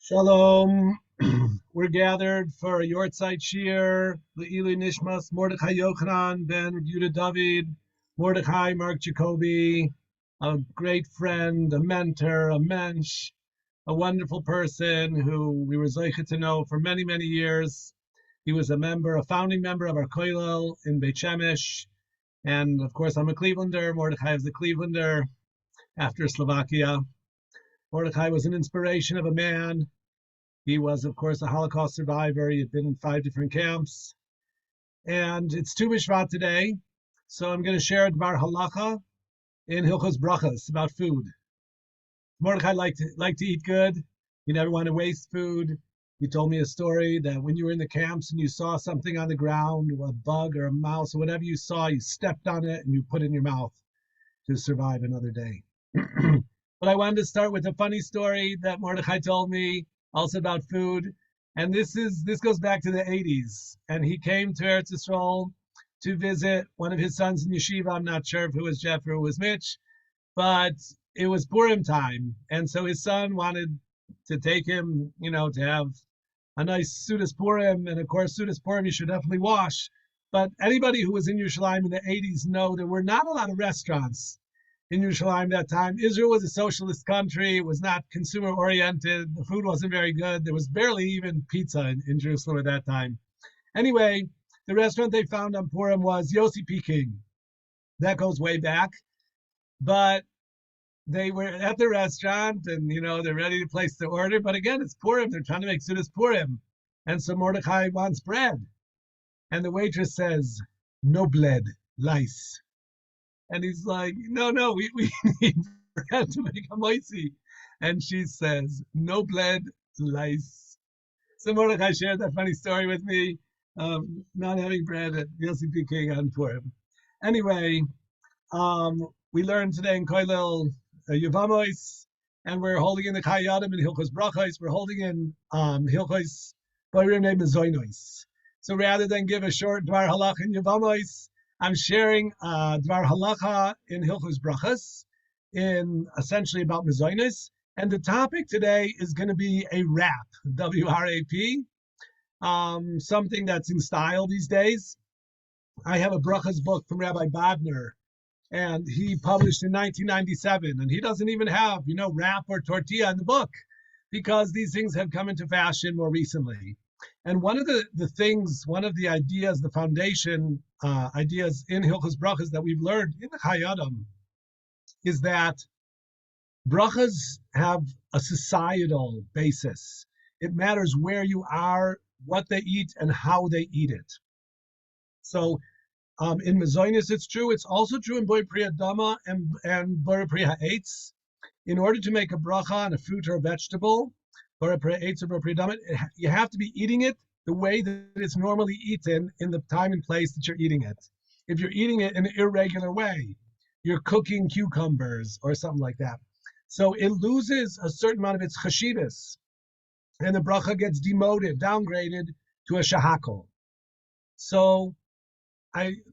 Shalom. We're gathered for a Yohrtzeit Shiur, Le'ili Nishmas, Mordechai Yochanan, Ben Yehuda David, Mordechai, Mark Jacoby, a great friend, a mentor, a mensch, a wonderful person who we were zeicha to know for many, many years. He was a founding member of our kollel in Beit Shemesh. And of course, I'm a Clevelander. Mordechai is a Clevelander after Slovakia. Mordechai was an inspiration of a man. He was, of course, a Holocaust survivor. He had been in 5 different camps. And it's Tu B'Shvat today, so I'm going to share Dvar Halacha in Hilchos Brachas about food. Mordechai liked to eat good. He never wanted to waste food. He told me a story that when you were in the camps and you saw something on the ground, a bug or a mouse or whatever you saw, you stepped on it and you put it in your mouth to survive another day. But I wanted to start with a funny story that Mordechai told me, also about food. And this goes back to the 80s. And he came to Eretz Yisrael to visit one of his sons in yeshiva. I'm not sure if it was Jeff or it was Mitch, but it was Purim time. And so his son wanted to take him, to have a nice Sudas Purim. And of course, Sudas Purim you should definitely wash. But anybody who was in Yerushalayim in the 80s know there were not a lot of restaurants in Yerushalayim that time. Israel was a socialist country. It was not consumer-oriented. The food wasn't very good. There was barely even pizza in Jerusalem at that time. Anyway, the restaurant they found on Purim was Yossi Peking. That goes way back. But they were at the restaurant and, they're ready to place the order. But again, it's Purim. They're trying to make Sudas Purim. And so Mordechai wants bread. And the waitress says, no bread, lice. And he's like, no, we need bread to make a moisi. And she says, no bread, lice. So Mordechai shared that funny story with me, not having bread at Yossi Peking on Purim. Anyway, we learned today in Koilel Yevamos, and we're holding in the Chayadim and Hilchos Brachos. We're holding in Hilchos Boirim Mezoinos. So rather than give a short Dvar Halach in Yevamos, I'm sharing Dvar Halacha in Hilchos Brachas, in essentially about Mezoinos. And the topic today is going to be a wrap, W-R-A-P, something that's in style these days. I have a Brachas book from Rabbi Bodner, and he published in 1997, and he doesn't even have, wrap or tortilla in the book, because these things have come into fashion more recently. And one of the ideas, the foundation ideas in Hilchos Brachas that we've learned in the Chayadim is that brachas have a societal basis. It matters where you are, what they eat, and how they eat it. So in Mezoinis, it's true. It's also true in Boi Priya Dama and Boi Priya Eitz. In order to make a bracha on a fruit or a vegetable, Boi Priya Eitz or Boi Priya Dama, you have to be eating it the way that it's normally eaten in the time and place that you're eating it. If you're eating it in an irregular way, you're cooking cucumbers or something like that. So it loses a certain amount of its chashivas, and the bracha gets demoted, downgraded to a shahakol. So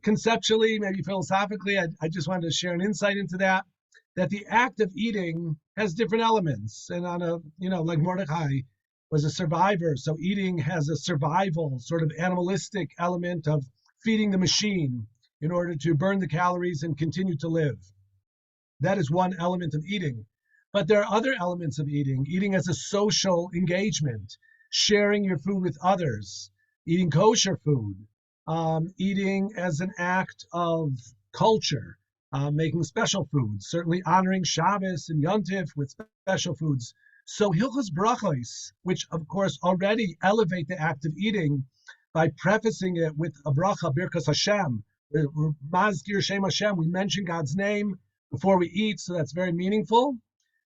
conceptually, maybe philosophically, I just wanted to share an insight into that the act of eating has different elements. And like Mordechai was a survivor, so eating has a survival, sort of animalistic element of feeding the machine in order to burn the calories and continue to live. That is one element of eating. But there are other elements of eating as a social engagement, sharing your food with others, eating kosher food, eating as an act of culture, making special foods, certainly honoring Shabbos and Yontif with special foods. So Hilchos Brachos, which of course already elevate the act of eating by prefacing it with a bracha, Birkas Hashem, Mazkir Shem Hashem, we mention God's name before we eat, so that's very meaningful.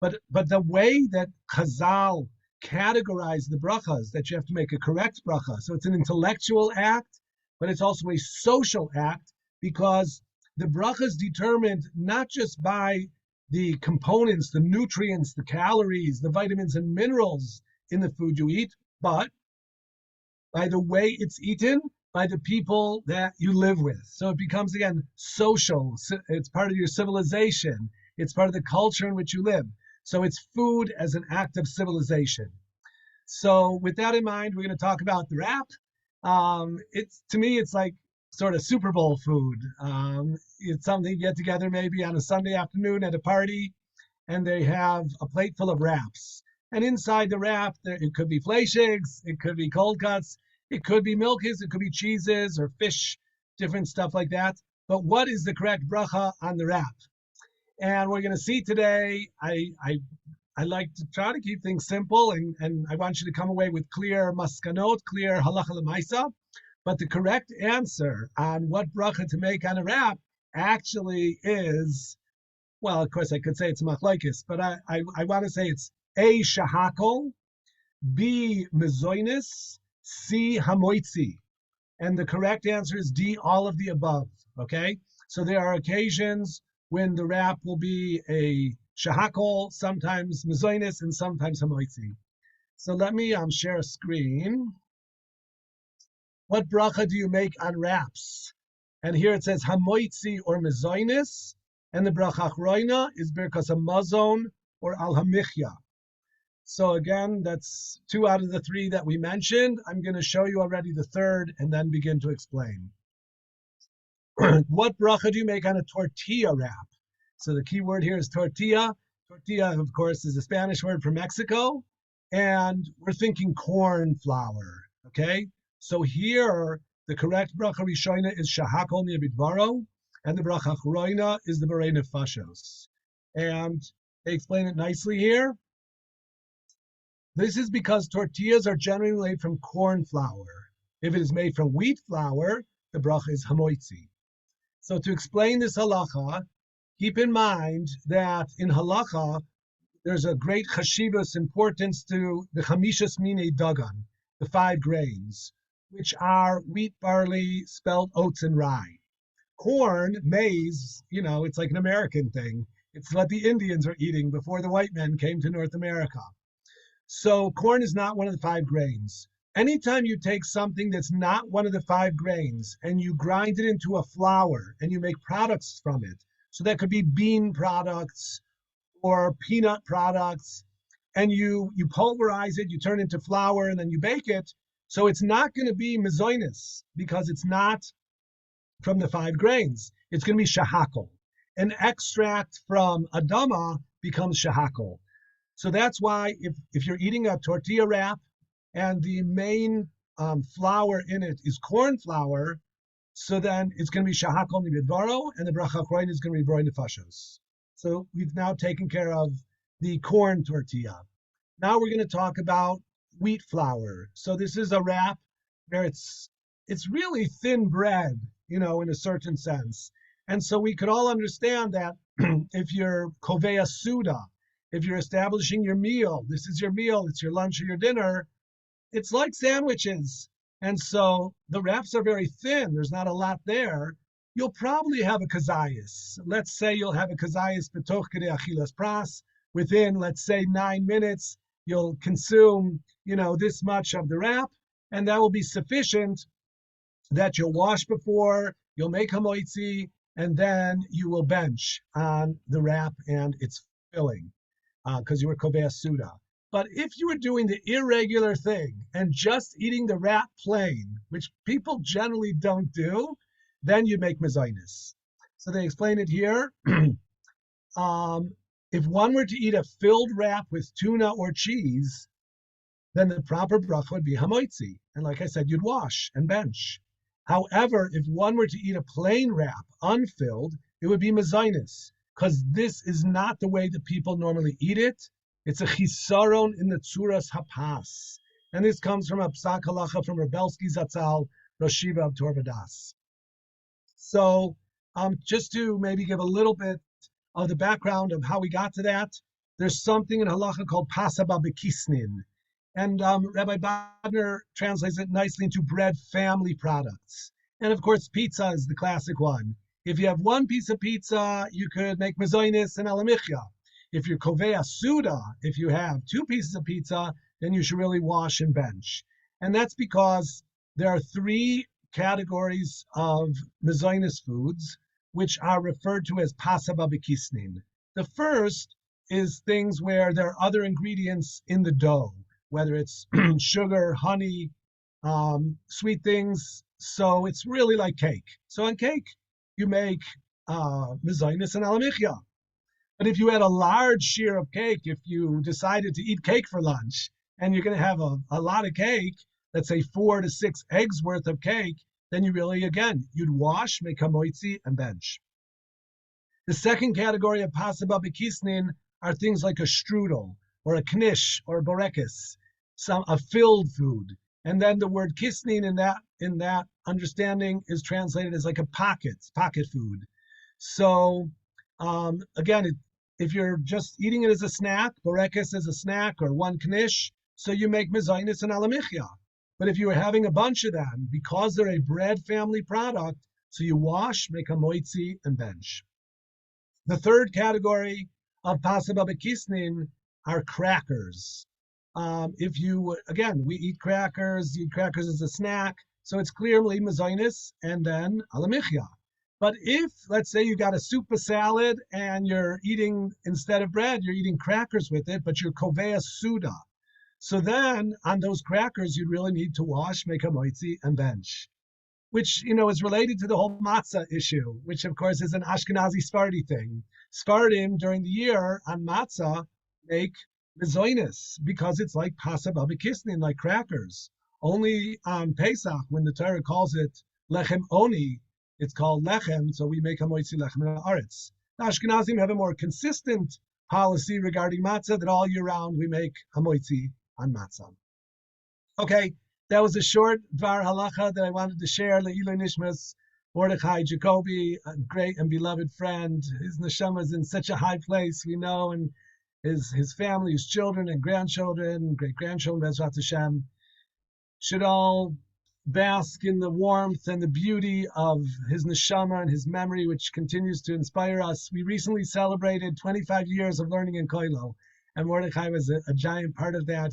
But the way that Chazal categorize the brachas, that you have to make a correct bracha, so it's an intellectual act, but it's also a social act, because the bracha is determined not just by the components, the nutrients, the calories, the vitamins and minerals in the food you eat, but by the way it's eaten, by the people that you live with. So it becomes, again, social. It's part of your civilization. It's part of the culture in which you live. So it's food as an act of civilization. So with that in mind, we're going to talk about the wrap. It's to me, it's like sort of Super Bowl food. It's something you get together maybe on a Sunday afternoon at a party, and they have a plate full of wraps. And inside the wrap, it could be fleischigs, it could be cold cuts, it could be milkies, it could be cheeses or fish, different stuff like that. But what is the correct bracha on the wrap? And we're going to see today. I like to try to keep things simple, and I want you to come away with clear maskanot, clear halacha l'maisa. But the correct answer on what bracha to make on a wrap actually is, well, of course, I could say it's machlokes, but I want to say it's A, shahakol, B, mezoinis, C, hamoitzi. And the correct answer is D, all of the above, okay? So there are occasions when the wrap will be a shahakol, sometimes mezoinis, and sometimes hamoitzi. So let me share a screen. What bracha do you make on wraps? And here it says hamoitzi or mezoinis, and the bracha achroina is birkas hamazon or al hamichya. So again, that's 2 out of the 3 that we mentioned. I'm going to show you already the third and then begin to explain. What bracha do you make on a tortilla wrap? So the key word here is tortilla. Tortilla, of course, is a Spanish word for Mexico, and we're thinking corn flour, okay? So here, the correct bracha rishona is shahakol ni'bidvaro, and the bracha achroina is the borei nefashos. And they explain it nicely here. This is because tortillas are generally made from corn flour. If it is made from wheat flour, the bracha is hamoitzi. So to explain this halacha, keep in mind that in halacha, there's a great chashivas importance to the chamishas minei dagan, the 5 grains, which are wheat, barley, spelt, oats, and rye. Corn, maize, it's like an American thing. It's what the Indians were eating before the white men came to North America. So corn is not one of the 5 grains. Anytime you take something that's not one of the 5 grains and you grind it into a flour and you make products from it, so that could be bean products or peanut products, and you pulverize it, you turn it into flour, and then you bake it. So it's not going to be mezoinis because it's not from the 5 grains. It's going to be shahakol. An extract from adama becomes shahakol. So that's why if you're eating a tortilla wrap and the main flour in it is corn flour, so then it's going to be shahakol nibidvaro, and the bracha achroina is going to be borei nefashos. So we've now taken care of the corn tortilla. Now we're going to talk about wheat flour. So this is a wrap where it's really thin bread, in a certain sense. And so we could all understand that if you're kovea suda, if you're establishing your meal, this is your meal, it's your lunch or your dinner, it's like sandwiches. And so the wraps are very thin. There's not a lot there. You'll probably have a kazayas. Let's say you'll have a kazayas betoch kedei achilas pras. Within, let's say, 9 minutes, you'll consume, this much of the wrap, and that will be sufficient that you'll wash before, you'll make hamoitzi, and then you will bench on the wrap and its filling, because you were kovea suda. But if you were doing the irregular thing and just eating the wrap plain, which people generally don't do, then you make mezoinis. So they explain it here. If one were to eat a filled wrap with tuna or cheese, then the proper bracha would be hamoitzi. And like I said, you'd wash and bench. However, if one were to eat a plain wrap, unfilled, it would be mezoinis, because this is not the way that people normally eat it. It's a chisaron in the tzuras hapas. And this comes from a psak halacha from Rebelsky Zatzal, Rosh Yeshiva of Torah Vodaas. So just to maybe give a little bit of the background of how we got to that, there's something in halacha called pasaba bekisnin. And Rabbi Bodner translates it nicely into bread family products. And of course, pizza is the classic one. If you have 1 piece of pizza, you could make mezoinis and alamichya. If you're kovea suda, if you have 2 pieces of pizza, then you should really wash and bench. And that's because there are 3 categories of mezoinis foods, which are referred to as pasaba bekisnin. The first is things where there are other ingredients in the dough. whether it's sugar, honey, sweet things. So it's really like cake. So on cake, you make mezainis and alamichya. But if you had a large shear of cake, if you decided to eat cake for lunch and you're going to have a lot of cake, let's say 4 to 6 eggs worth of cake, then you really, again, you'd wash, make hamoitzi, and bench. The second category of pasaba bekisnin are things like a strudel or a knish or a borekis, a filled food. And then the word kisnin in that understanding is translated as like a pocket food. So again, if you're just eating it as a snack, borekis as a snack, or one knish, so you make mezainis and alamichya. But if you are having a bunch of them, because they're a bread family product, so you wash, make a moitzi, and bench. The third category of pasaba bekisnin are crackers. If you, again, we eat crackers, you eat crackers as a snack, so it's clearly mezainis and then alamichya. But if, let's say, you got a soup, a salad, and you're eating, instead of bread, you're eating crackers with it, but you're kovea suda. So then, on those crackers, you really need to wash, make a moitzi, and bench, which, is related to the whole matzah issue, which, of course, is an Ashkenazi Sephardi thing. Sephardim, during the year, on matzah, make mezoinis, because it's like pasaba bekisnin, like crackers. Only on Pesach, when the Torah calls it lechem oni, it's called lechem, so we make hamoitzi lechem haaretz. The Ashkenazim have a more consistent policy regarding matzah that all year round we make hamoitzi on matzah. Okay, that was a short dvar halacha that I wanted to share. Le'iloi nishmas Mordechai Jacoby, a great and beloved friend. His neshama is in such a high place, we know, and his family, his children and grandchildren, great grandchildren, Bezrat Hashem, should all bask in the warmth and the beauty of his neshama and his memory, which continues to inspire us. We recently celebrated 25 years of learning in Koilo, and Mordechai was a giant part of that.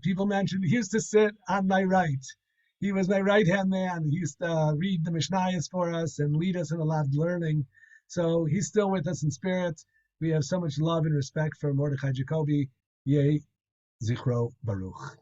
People mentioned he used to sit on my right. He was my right-hand man. He used to read the Mishnayos for us and lead us in a lot of learning. So he's still with us in spirit. We have so much love and respect for Mordechai Jacoby. Yeh Zichro Baruch.